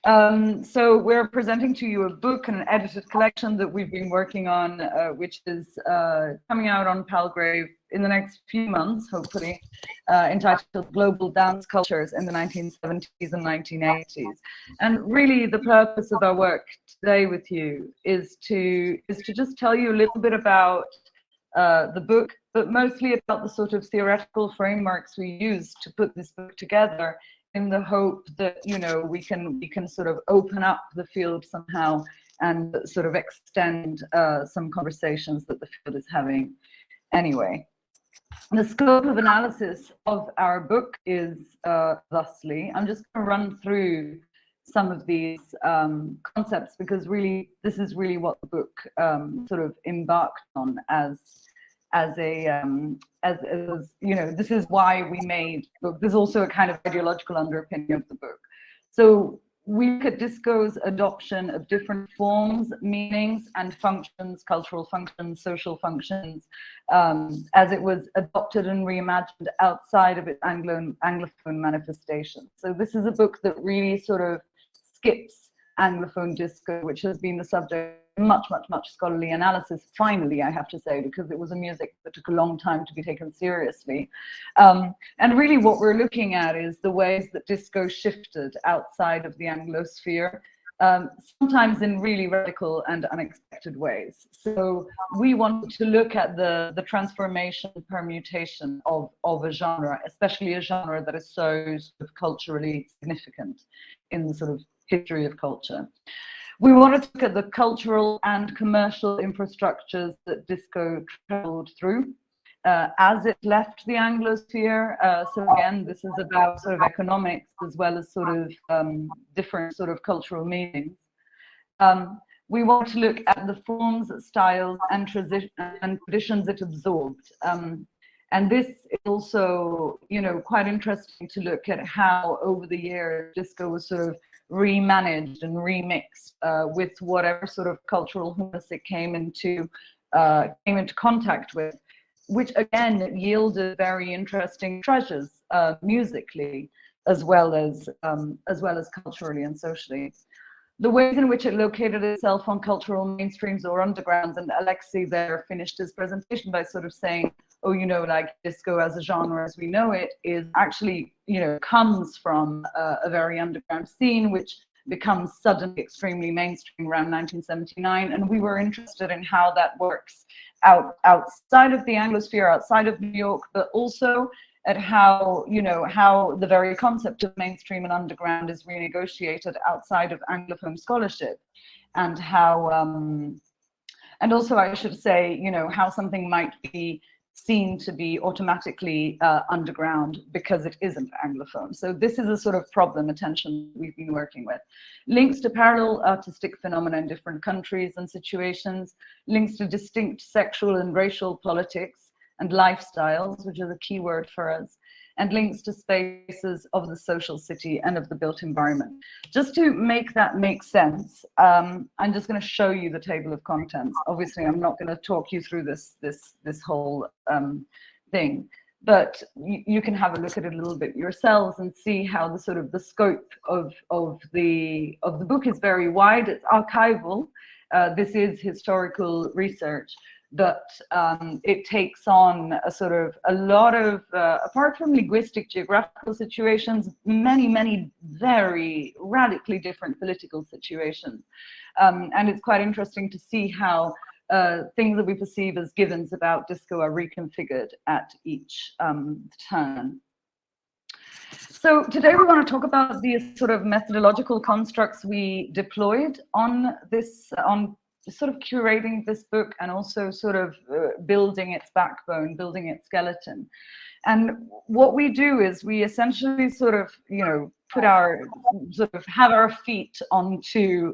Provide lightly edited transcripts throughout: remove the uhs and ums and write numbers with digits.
So we're presenting to you a book and an edited collection that we've been working on, which is coming out on Palgrave in the next few months, hopefully, entitled Global Dance Cultures in the 1970s and 1980s. And really the purpose of our work today with you is to just tell you a little bit about the book, but mostly about the sort of theoretical frameworks we use to put this book together, in the hope that, you know, we can sort of open up the field somehow and sort of extend some conversations that the field is having anyway. The scope of analysis of our book is thusly. I'm just going to run through some of these concepts, because really this is really what the book sort of embarked on as you know, this is why we made the book. There's also a kind of ideological underpinning of the book. So we look at disco's adoption of different forms, meanings, and functions, cultural functions, social functions, as it was adopted and reimagined outside of its Anglophone manifestation. So this is a book that really sort of skips Anglophone disco, which has been the subject of much scholarly analysis, finally, I have to say, because it was a music that took a long time to be taken seriously. And really what we're looking at is the ways that disco shifted outside of the Anglosphere, sometimes in really radical and unexpected ways. So we wanted to look at the transformation, permutation of a genre, especially a genre that is so sort of culturally significant in the sort of history of culture. We wanted to look at the cultural and commercial infrastructures that disco traveled through as it left the Anglosphere. So again, this is about sort of economics as well as sort of different sort of cultural meanings. We want to look at the forms, styles, and traditions it absorbed. And this is also, you know, quite interesting to look at how over the years disco was sort of remanaged and remixed with whatever sort of cultural humus it came into contact with, which again yielded very interesting treasures musically as well as culturally and socially. The ways in which it located itself on cultural mainstreams or undergrounds, and Alexei there finished his presentation by sort of saying, oh, you know, like disco as a genre as we know it is actually, you know, comes from a very underground scene, which becomes suddenly extremely mainstream around 1979. And we were interested in how that works outside of the Anglosphere, outside of New York, but also at how, you know, how the very concept of mainstream and underground is renegotiated outside of Anglophone scholarship, and how, and also I should say, you know, how something might be seen to be automatically underground because it isn't Anglophone. So this is a sort of problem, a tension we've been working with. Links to parallel artistic phenomena in different countries and situations, links to distinct sexual and racial politics and lifestyles, which is a key word for us, and links to spaces of the social city and of the built environment. Just to make that make sense, I'm just going to show you the table of contents. Obviously, I'm not going to talk you through this whole thing, but you can have a look at it a little bit yourselves and see how the sort of the scope of the book is very wide. It's archival. This is historical research, but it takes on a lot of, apart from linguistic geographical situations, many very radically different political situations. And it's quite interesting to see how things that we perceive as givens about disco are reconfigured at each turn. So today we want to talk about these sort of methodological constructs we deployed on this, on sort of curating this book, and also sort of building its backbone, building its skeleton. And what we do is we essentially sort of, you know, put our, sort of have our feet onto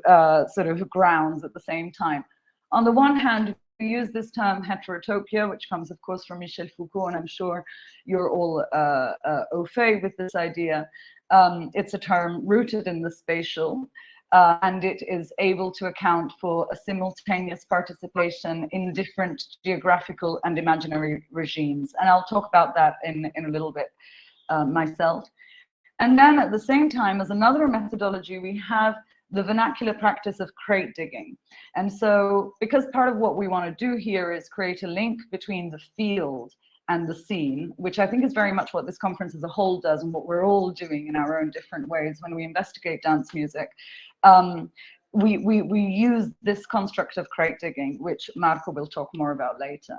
sort of grounds at the same time. On the one hand, we use this term heterotopia, which comes of course from Michel Foucault, and I'm sure you're all au fait with this idea. It's a term rooted in the spatial, and it is able to account for a simultaneous participation in different geographical and imaginary regimes. And I'll talk about that in a little bit myself. And then at the same time, as another methodology, we have the vernacular practice of crate digging. And so, because part of what we want to do here is create a link between the field and the scene, which I think is very much what this conference as a whole does, and what we're all doing in our own different ways when we investigate dance music. We use this construct of crate digging, which Marko will talk more about later.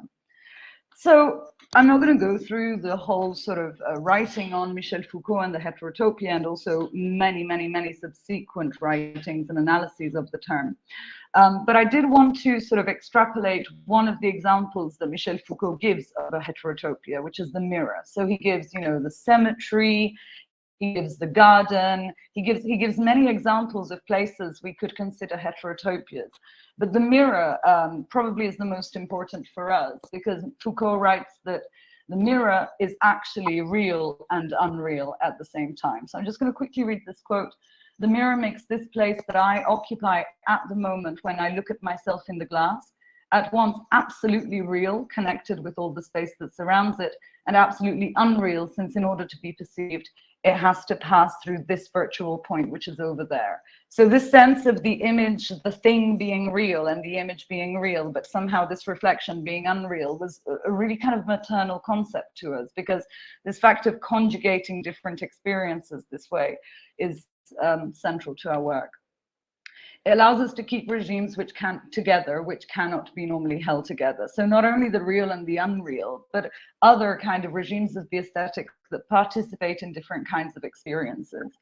So I'm not going to go through the whole sort of writing on Michel Foucault and the heterotopia, and also many subsequent writings and analyses of the term. But I did want to sort of extrapolate one of the examples that Michel Foucault gives of a heterotopia, which is the mirror. So he gives, you know, the cemetery, he gives the garden, he gives many examples of places we could consider heterotopias. But the mirror probably is the most important for us, because Foucault writes that the mirror is actually real and unreal at the same time. So I'm just going to quickly read this quote. "The mirror makes this place that I occupy at the moment when I look at myself in the glass at once absolutely real, connected with all the space that surrounds it, and absolutely unreal, since in order to be perceived, it has to pass through this virtual point, which is over there." So this sense of the image, the thing being real and the image being real, but somehow this reflection being unreal, was a really kind of maternal concept to us, because this fact of conjugating different experiences this way is central to our work. It allows us to keep regimes which cannot be normally held together. So not only the real and the unreal, but other kind of regimes of the aesthetic that participate in different kinds of experiences.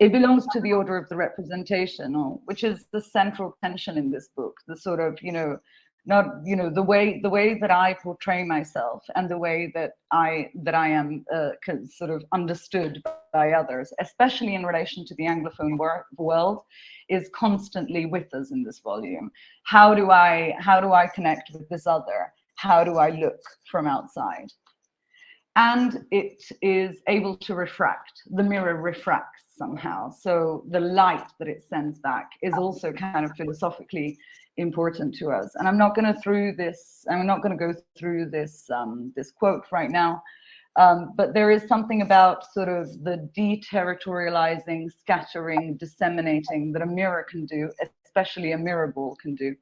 It belongs to the order of the representational, which is the central tension in this book, the sort of, the way that I portray myself and the way that I am sort of understood by others, especially in relation to the Anglophone world, is constantly with us in this volume. How do I connect with this other? How do I look from outside? And it is able to refract. The mirror refracts somehow. So the light that it sends back is also kind of philosophically important to us. And I'm not going to go through this this quote right now, but there is something about sort of the deterritorializing, scattering, disseminating that a mirror can do, especially a mirror ball can do,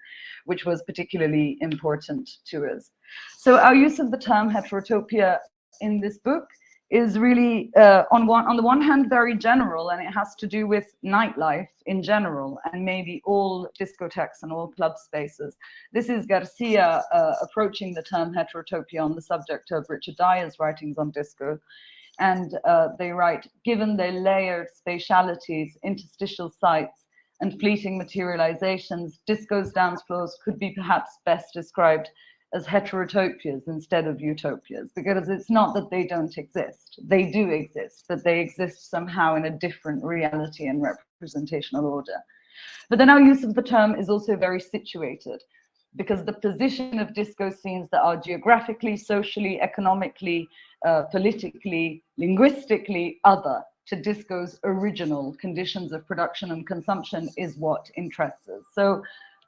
which was particularly important to us. So our use of the term heterotopia in this book is really on the one hand very general, and it has to do with nightlife in general and maybe all discotheques and all club spaces. This is Garcia approaching the term heterotopia on the subject of Richard Dyer's writings on disco, and they write, "Given their layered spatialities, interstitial sites, and fleeting materializations, disco's dance floors could be perhaps best described as heterotopias instead of utopias, because it's not that they don't exist. They do exist, but they exist somehow in a different reality and representational order." But then our use of the term is also very situated, because the position of disco scenes that are geographically, socially, economically, politically, linguistically other to disco's original conditions of production and consumption is what interests us. So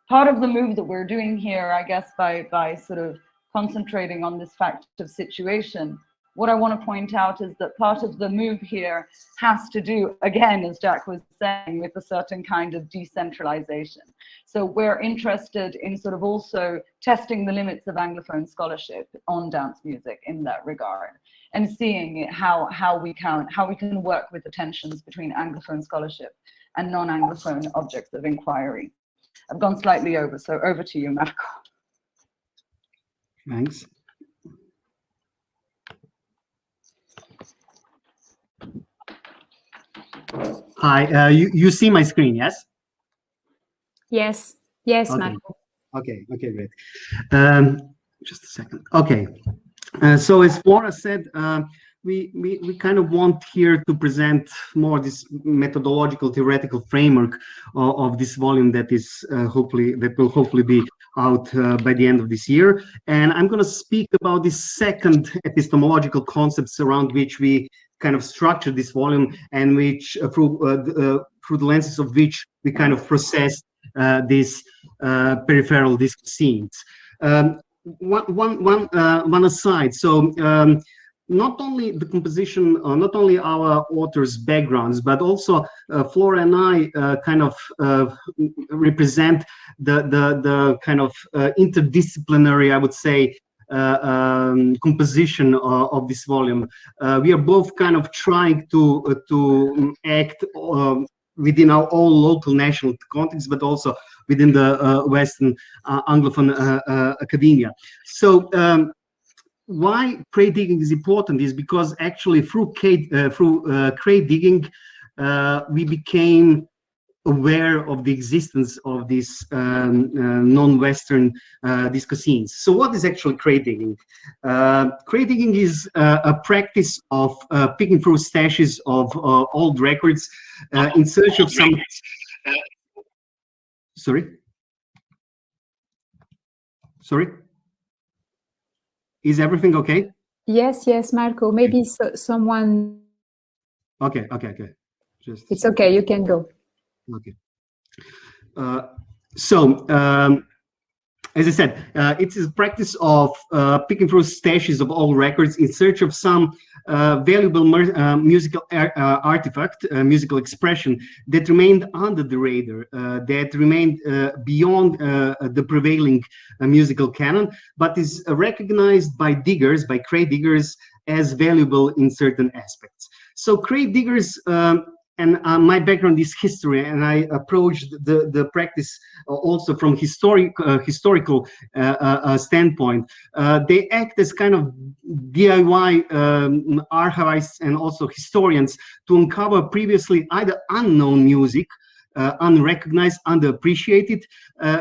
part of the move that we're doing here, I guess, by sort of concentrating on this fact of situation, what I want to point out is that part of the move here has to do, again, as Jack was saying, with a certain kind of decentralization. So we're interested in sort of also testing the limits of Anglophone scholarship on dance music in that regard, and seeing how we can work with the tensions between Anglophone scholarship and non-Anglophone objects of inquiry. I've gone slightly over, so over to you, Marko. Thanks. Hi, you see my screen, yes? Yes, okay. Marko. Okay, great. Just a second. Okay, so as Flora said, we kind of want here to present more this methodological theoretical framework of this volume that will hopefully be out by the end of this year. And I'm going to speak about this second epistemological concepts around which we kind of structure this volume, and which through the lenses of which we kind of process these peripheral disc scenes. One aside. So not only the composition, not only our authors' backgrounds, but also Flora and I kind of represent the kind of interdisciplinary, I would say, composition of this volume. We are both kind of trying to act within our own local national context, but also within the Western Anglophone academia. So why crate digging is important is because actually through crate digging, we became aware of the existence of these non-Western disco scenes. So what is actually crate digging? Crate digging is a practice of picking through stashes of old records in search of some... Sorry? Sorry? Is everything okay? Yes, yes, Marko. Maybe someone... Okay. Just... It's okay, you can go. Okay. As I said, it is a practice of picking through stashes of old records in search of some valuable musical artifact, musical expression that remained under the radar, that remained beyond the prevailing musical canon, but is recognized by diggers, by crate diggers, as valuable in certain aspects. So crate diggers, and my background is history, and I approached the practice also from historical standpoint. They act as kind of DIY archivists and also historians to uncover previously either unknown music, unrecognized, underappreciated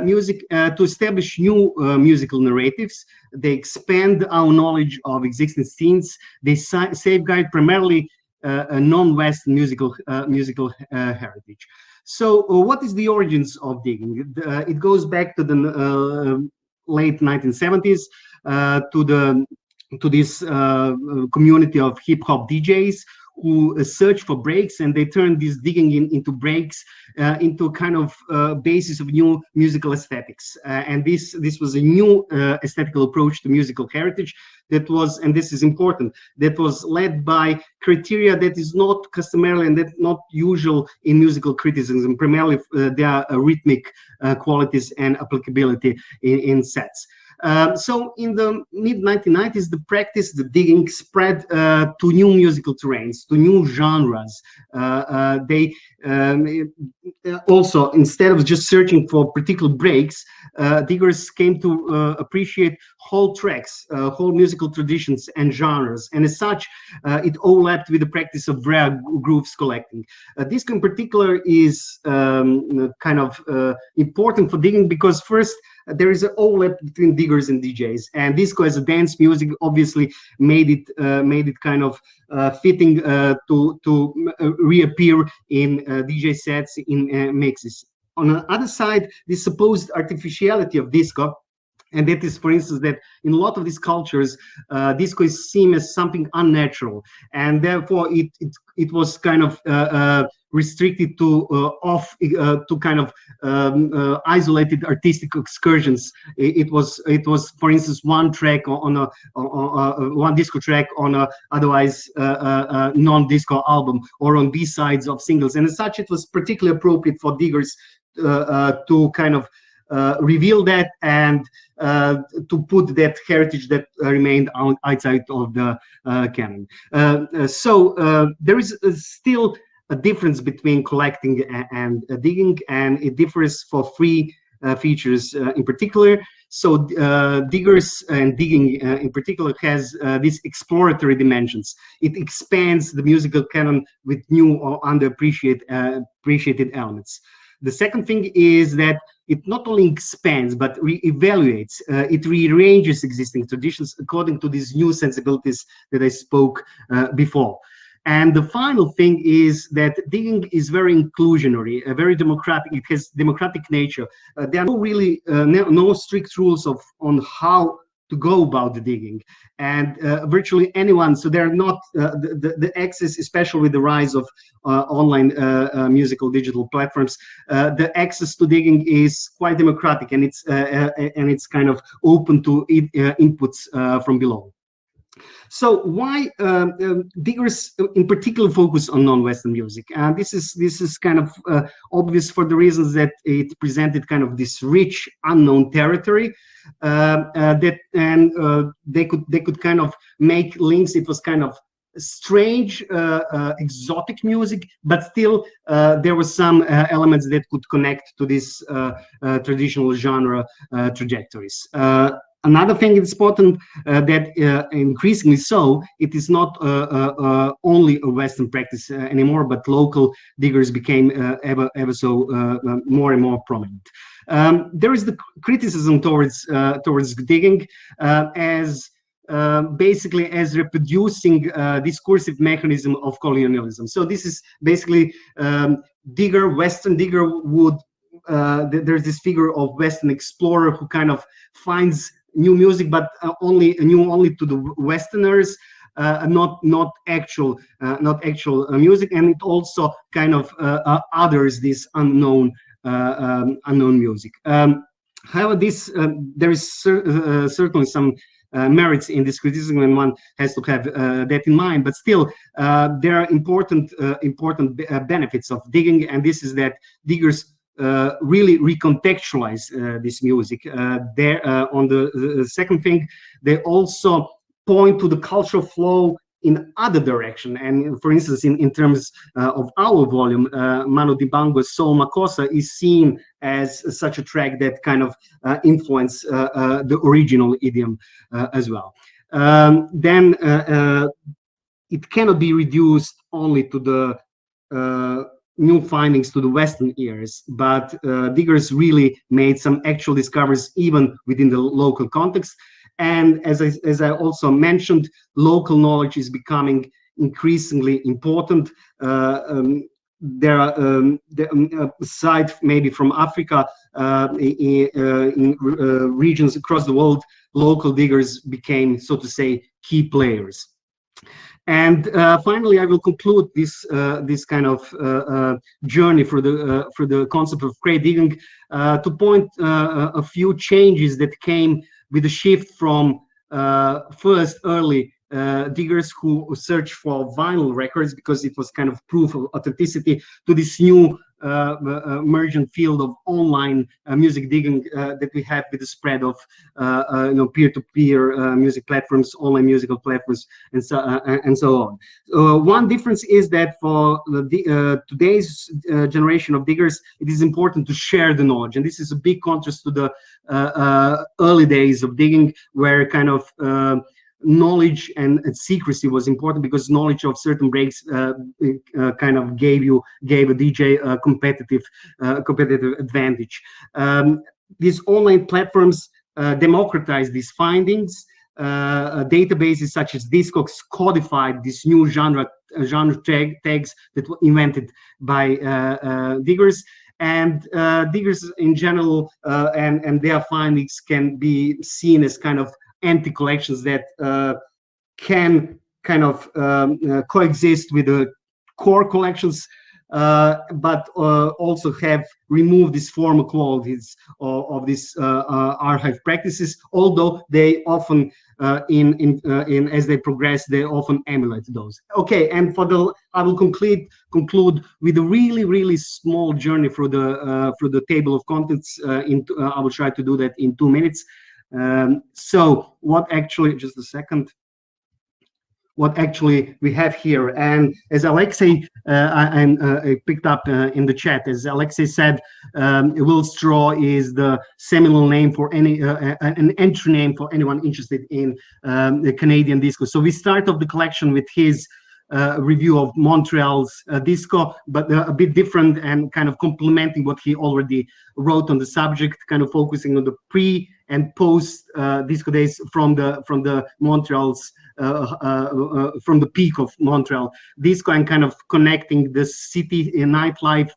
music, to establish new musical narratives. They expand our knowledge of existing scenes. They safeguard primarily a non-Western musical heritage. So what is the origins of digging? It goes back to the late 1970s, to this community of hip-hop DJs who search for breaks, and they turn this digging into breaks into kind of basis of new musical aesthetics. And this was a new aesthetical approach to musical heritage that was, and this is important, that was led by criteria that is not customarily and that not usual in musical criticism. Primarily, there are rhythmic qualities and applicability in sets. So in the mid-1990s, the digging spread to new musical terrains, to new genres. They also, instead of just searching for particular breaks, diggers came to appreciate whole tracks, whole musical traditions and genres. And as such, it overlapped with the practice of rare grooves collecting. This in particular is kind of important for digging because first, there is an overlap between diggers and DJs, and disco as a dance music obviously made it kind of fitting to reappear in DJ sets, in mixes. On the other side, the supposed artificiality of disco, and that is, for instance, that in a lot of these cultures, disco is seen as something unnatural, and therefore it was kind of restricted to kind of isolated artistic excursions. It was, for instance, one track on one disco track on a otherwise non-disco album, or on B-sides of singles, and as such, it was particularly appropriate for diggers to kind of reveal that and to put that heritage that remained outside of the canon. So there is still a difference between collecting and digging, and it differs for three features in particular. So diggers and digging in particular has these exploratory dimensions. It expands the musical canon with new or underappreciated elements. The second thing is that it not only expands, but re-evaluates, it rearranges existing traditions according to these new sensibilities that I spoke before. And the final thing is that digging is very inclusionary, very democratic. It has democratic nature. There are no strict rules on how to go about the digging, and virtually anyone. So they're not the access, especially with the rise of online musical digital platforms. The access to digging is quite democratic, and it's kind of open to inputs from below. So why diggers in particular focus on non-Western music? And this is kind of obvious for the reasons that it presented kind of this rich unknown territory they could kind of make links. It was kind of strange, exotic music, but still there were some elements that could connect to this traditional genre trajectories. Another thing is important that increasingly so, it is not only a Western practice anymore, but local diggers became ever so more and more prominent. There is the criticism towards digging as basically as reproducing discursive mechanism of colonialism. So this is basically Western digger would, there's this figure of Western explorer who kind of finds new music, but only to the Westerners, not actual music, and it also kind of others this unknown music. However, there is certainly some merits in this criticism, and one has to have that in mind. But still, there are important benefits of digging, and this is that diggers really recontextualize this music. There, on the second thing, they also point to the cultural flow in other direction. And for instance, in terms of our volume, Mano Dibango's Soul Makossa is seen as such a track that kind of influenced the original idiom as well. Then it cannot be reduced only to the new findings to the Western ears, but diggers really made some actual discoveries even within the local context. And as I also mentioned, local knowledge is becoming increasingly important. There are, aside maybe from Africa, in regions across the world, local diggers became, so to say, key players. And finally, I will conclude this kind of journey for the concept of crate digging to point a few changes that came with the shift from first early diggers who searched for vinyl records because it was kind of proof of authenticity, to this new emergent field of online music digging that we have with the spread of peer-to-peer music platforms, online musical platforms, and so on. One difference is that for today's generation of diggers, it is important to share the knowledge, and this is a big contrast to the early days of digging, where kind of knowledge and secrecy was important, because knowledge of certain breaks kind of gave a DJ a competitive advantage. These online platforms democratize these findings. Databases such as Discogs codified these new genre tags that were invented by diggers. And diggers in general and their findings can be seen as kind of anti-collections that can kind of coexist with the core collections, but also have removed these formal qualities of these archive practices, although they often as they progress, they often emulate those. Okay, and I will conclude with a really small journey through the table of contents. I will try to do that in 2 minutes. So what actually, just a second, what actually we have here, and as Alexei I picked up in the chat, as Alexei said, Will Straw is the seminal name for any an entry name for anyone interested in the Canadian disco. So we start off the collection with his review of Montreal's disco, but a bit different and kind of complementing what he already wrote on the subject, kind of focusing on the pre and post disco days from the Montreal's from the peak of Montreal disco, and kind of connecting the city nightlife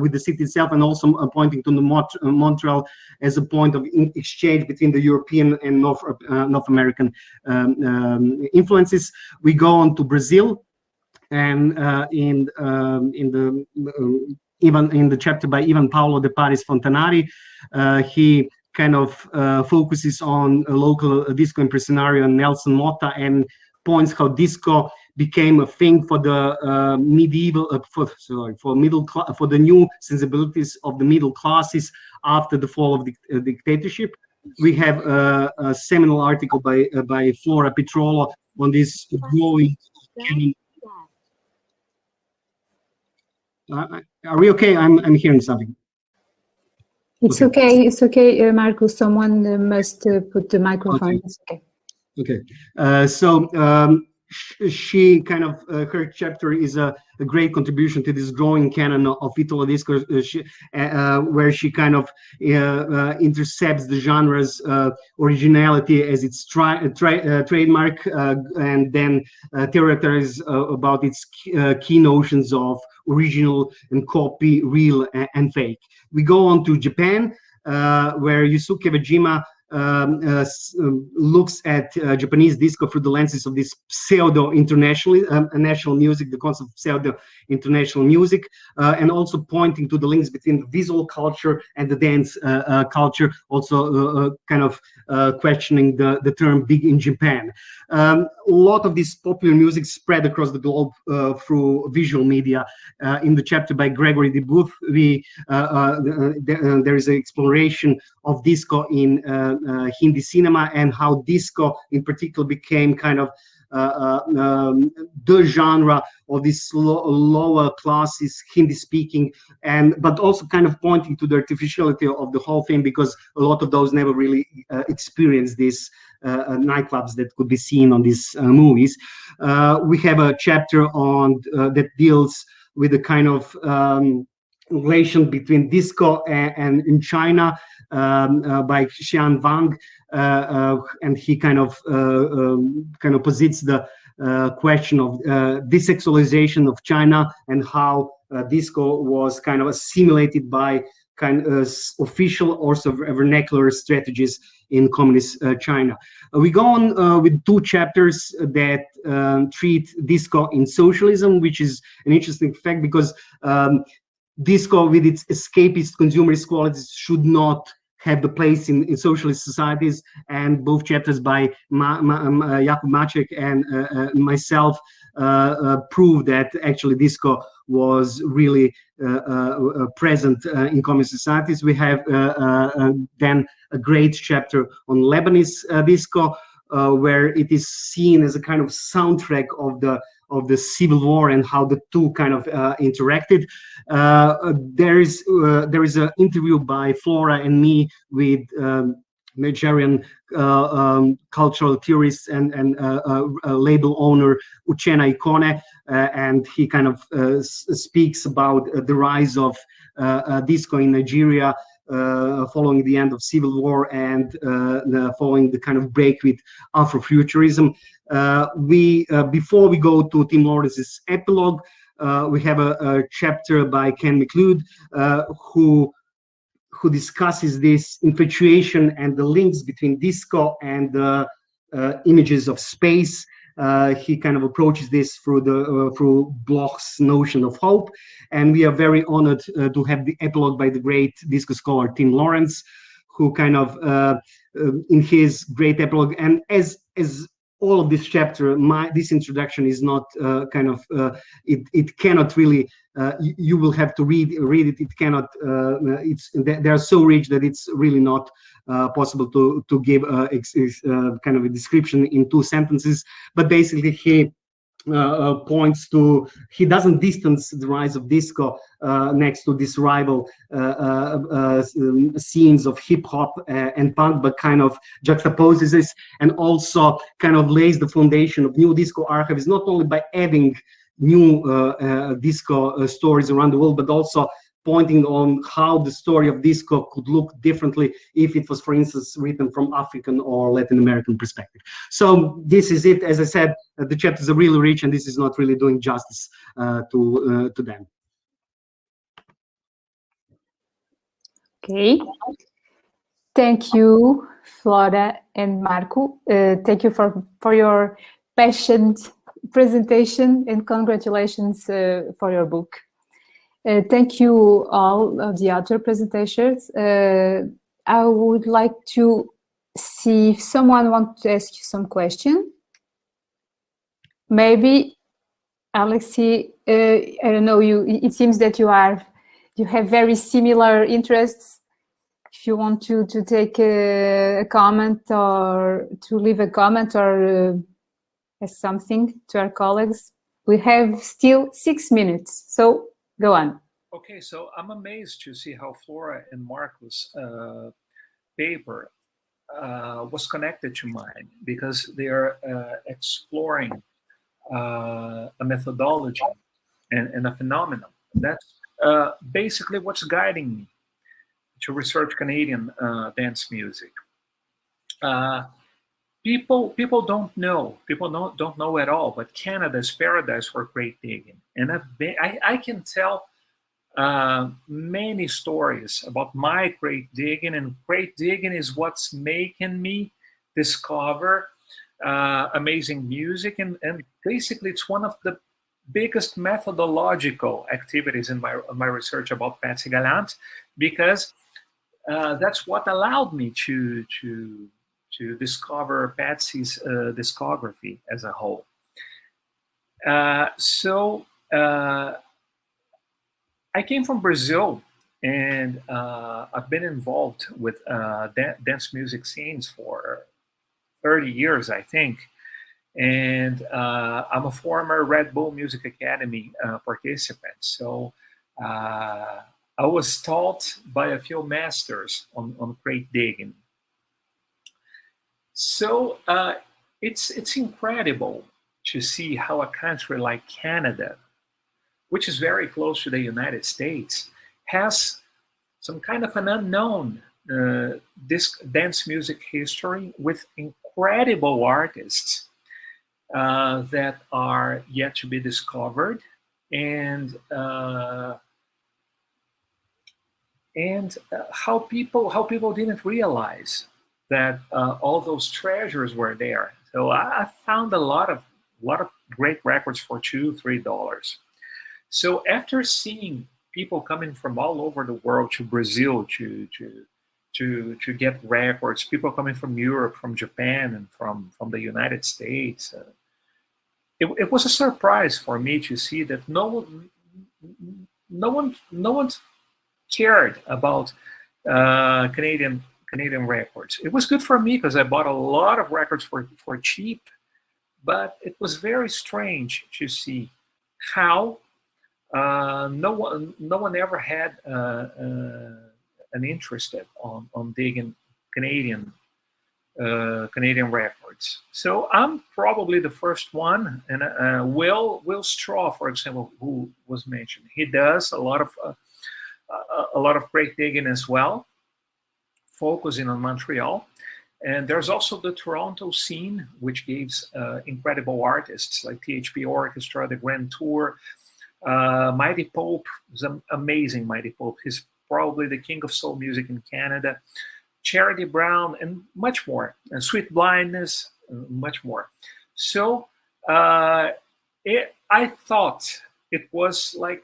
with the city itself, and also pointing to the Montreal as a point of exchange between the European and North American influences. We go on to Brazil, and even in the chapter by Ivan Paulo de Paris Fontanari, he kind of focuses on a local disco impresario Nelson Motta and points how disco became a thing for the medieval, for the new sensibilities of the middle classes after the fall of the dictatorship. We have a seminal article by Flora Pitrolo on this growing. Are we okay? I'm hearing something. It's okay. It's okay, Marko. Someone must put the microphone. Okay. It's okay. Okay. So she kind of her chapter is a great contribution to this growing canon of Italo disco, where she kind of intercepts the genre's originality as its trademark, and then theorizes about its key notions of original and copy, real and fake. We go on to Japan, where Yusuke Wajima looks at Japanese disco through the lenses of this national music, the concept of pseudo-international music, and also pointing to the links between the visual culture and the dance culture, also kind of questioning the term big in Japan. A lot of this popular music spread across the globe through visual media. In the chapter by Gregory DeBooth, there is an exploration of disco in Hindi cinema and how disco in particular became kind of the genre of this lower classes Hindi speaking, but also kind of pointing to the artificiality of the whole thing, because a lot of those never really experienced this nightclubs that could be seen on these movies. We have a chapter on that deals with the kind of relation between disco and in China, by Xian Wang, and he kind of posits the question of desexualization of China and how disco was kind of assimilated by kind of official, also vernacular strategies in communist China. We go on with two chapters that treat disco in socialism, which is an interesting fact because disco, with its escapist consumerist qualities, should not have the place in socialist societies, and both chapters by Jakub Maciek and myself prove that actually disco was really present in communist societies. We have then a great chapter on Lebanese disco, where it is seen as a kind of soundtrack of the civil war and how the two kind of interacted. There is an interview by Flora and me with Nigerian cultural theorist and label owner Uchenna Ikone, and he kind of speaks about the rise of disco in Nigeria following the end of civil war and following the kind of break with Afrofuturism. Before we go to Tim Lawrence's epilogue, we have a chapter by Ken McLeod, who discusses this infatuation and the links between disco and the images of space. He kind of approaches this through Bloch's notion of hope, and we are very honored to have the epilogue by the great disco scholar Tim Lawrence, who kind of in his great epilogue, and as all of this chapter, this introduction is not kind of it cannot really you will have to read it. It cannot they are so rich that it's really not possible to give kind of a description in 2 sentences. But basically he points to, he doesn't distance the rise of disco next to this rival scenes of hip hop and punk, but kind of juxtaposes this and also kind of lays the foundation of new disco archives, not only by adding new disco stories around the world, but also pointing on how the story of disco could look differently if it was, for instance, written from African or Latin American perspective. So this is it. As I said, the chapters are really rich, and this is not really doing justice to them. Okay. Thank you, Flora and Marko. Thank you for your patient presentation, and congratulations for your book. Thank you all of the other presentations. I would like to see if someone wants to ask you some question. Maybe, Alexi, I don't know, it seems that you have very similar interests. If you want to take a comment or to leave a comment or ask something to our colleagues, we have still 6 minutes, so go on. Okay, so I'm amazed to see how Flora and Marko's paper was connected to mine, because they are exploring a methodology and a phenomenon. That's basically what's guiding me to research Canadian dance music. People don't know. People don't know at all. But Canada is paradise for crate digging, and I can tell many stories about my crate digging, and crate digging is what's making me discover amazing music, and basically it's one of the biggest methodological activities in my research about Patsy Gallant, because that's what allowed me to discover Patsy's discography as a whole. I came from Brazil, and I've been involved with dance music scenes for 30 years, I think. And I'm a former Red Bull Music Academy participant. So I was taught by a few masters on crate digging. So it's incredible to see how a country like Canada, which is very close to the United States, has some kind of an unknown dance music history with incredible artists that are yet to be discovered, and how people didn't realize that all those treasures were there. So I found a lot of great records for $2-3. So after seeing people coming from all over the world to Brazil to get records, people coming from Europe, from Japan, and from the United States, it was a surprise for me to see that no one cared about Canadian records. It was good for me because I bought a lot of records for cheap, but it was very strange to see how no one ever had an interest on digging Canadian records. So I'm probably the first one, and Will Straw, for example, who was mentioned, he does a lot of crate digging as well, focusing on Montreal. And there's also the Toronto scene, which gives incredible artists like THP Orchestra, the Grand Tour. Mighty Pope is an amazing Mighty Pope. He's probably the king of soul music in Canada. Charity Brown, and much more. And Sweet Blindness, much more. So I thought it was like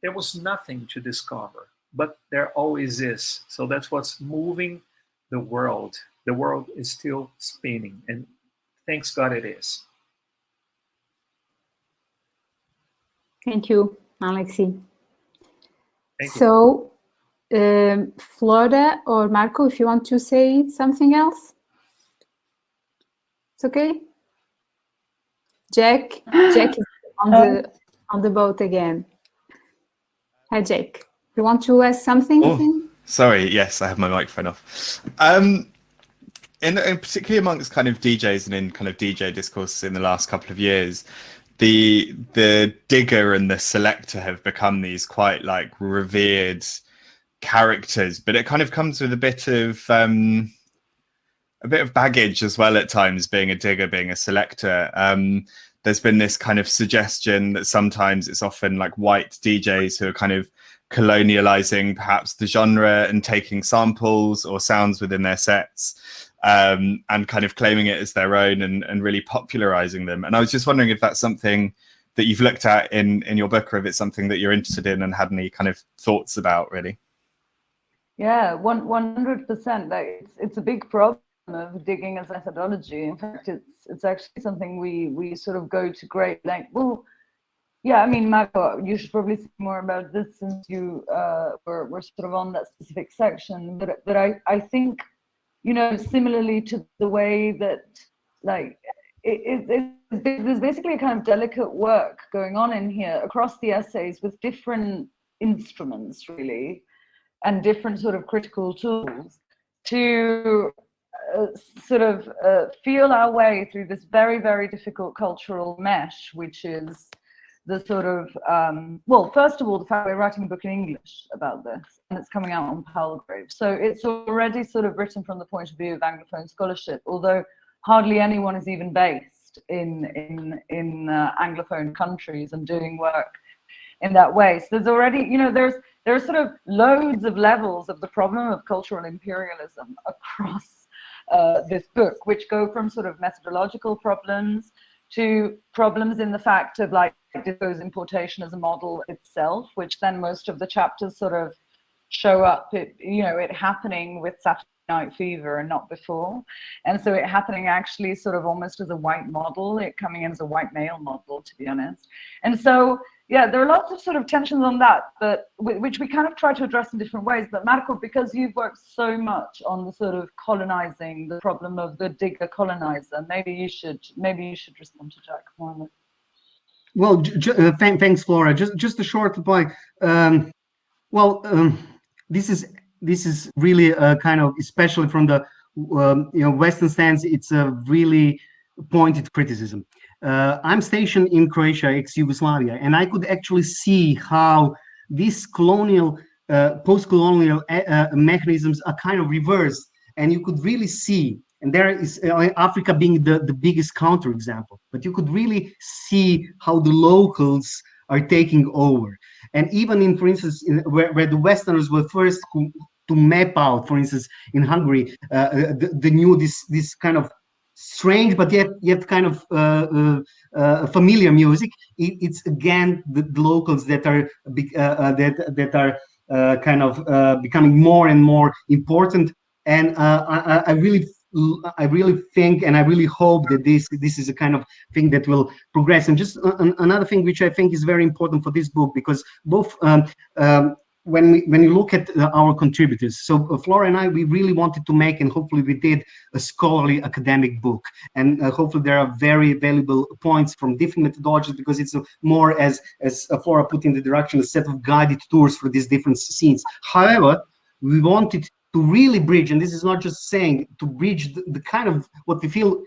there was nothing to discover, but there always is. So that's what's moving the world. The world is still spinning, and thanks God it is. Thank you, Alexi. Thank you. So, Flora or Marko, if you want to say something else, it's okay. Jack is on the boat again. Hi, Jack. You want to ask something? Oh, sorry. Yes, I have my microphone off. In particularly amongst kind of DJs and in kind of DJ discourse in the last couple of years, the digger and the selector have become these quite like revered characters, but it kind of comes with a bit of baggage as well at times, being a digger, being a selector. There's been this kind of suggestion that sometimes it's often like white DJs who are kind of colonializing perhaps the genre and taking samples or sounds within their sets, and kind of claiming it as their own and really popularizing them. And I was just wondering if that's something that you've looked at in your book, or if it's something that you're interested in and had any kind of thoughts about, really. Yeah, 100%. Like it's a big problem of digging as a methodology. In fact, it's actually something we sort of go to great length. Well, yeah, I mean, Marko, you should probably say more about this since you were sort of on that specific section. But I think, you know, similarly to the way that like there's basically a kind of delicate work going on in here across the essays with different instruments really, and different sort of critical tools to sort of feel our way through this very, very difficult cultural mesh, which is the sort of, well, first of all, the fact we're writing a book in English about this, and it's coming out on Palgrave. So it's already sort of written from the point of view of Anglophone scholarship, although hardly anyone is even based in Anglophone countries and doing work in that way. So there's already, you know, there are sort of loads of levels of the problem of cultural imperialism across this book, which go from sort of methodological problems to problems in the fact of like disco's importation as a model itself, which then most of the chapters sort of show up, it happening with Saturday Night Fever and not before. And so it happening actually sort of almost as a white model, it coming in as a white male model, to be honest. And so, yeah, there are lots of sort of tensions on that, but which we kind of try to address in different ways. But Marko, because you've worked so much on the sort of colonizing, the problem of the digger colonizer, maybe you should respond to Jack Mohammed. Well, thanks, Flora. Just a short point. This is really a kind of, especially from the Western stance, it's a really pointed criticism. I'm stationed in Croatia, ex-Yugoslavia, and I could actually see how these colonial, post-colonial mechanisms are kind of reversed, and you could really see, and there is Africa being the biggest counterexample, but you could really see how the locals are taking over. And even in, for instance, where the Westerners were first to map out, for instance, in Hungary, the new, this kind of strange but yet kind of familiar music. It's again the locals that are kind of becoming more and more important. And I really think, and I really hope that this is a kind of thing that will progress. And just another thing which I think is very important for this book, because both when you look at our contributors, so Flora and I, we really wanted to make, and hopefully we did, a scholarly academic book. And hopefully there are very valuable points from different methodologies, because it's more, as Flora put in the direction, a set of guided tours for these different scenes. However, we wanted to really bridge, and this is not just saying, to bridge the kind of what we feel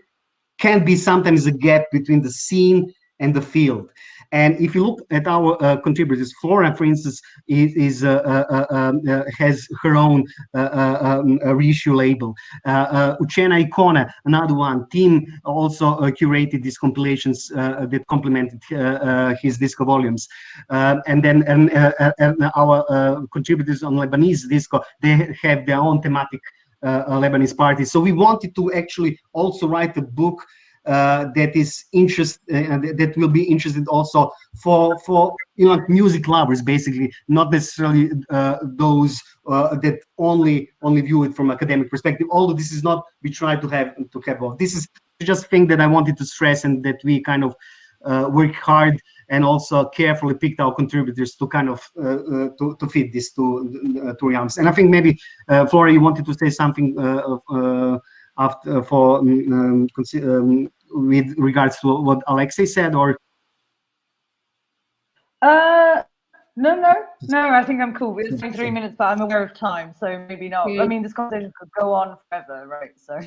can be sometimes a gap between the scene and the field. And if you look at our contributors, Flora, for instance, has her own reissue label. Uchena Icona, another one. Tim also curated these compilations that complemented his disco volumes. And then our contributors on Lebanese disco, they have their own thematic Lebanese parties. So we wanted to actually also write a book that is that will be interested also for music lovers, basically, not necessarily those that only view it from academic perspective. Although this is not, we try to have both. This is just a thing that I wanted to stress, and that we kind of work hard and also carefully picked our contributors to kind of to fit this to realms. And I think maybe Flora, you wanted to say something after with regards to what Alexei said, or? No, I think I'm cool. It's 3 minutes, but I'm aware of time, so maybe not. I mean, this conversation could go on forever, right? So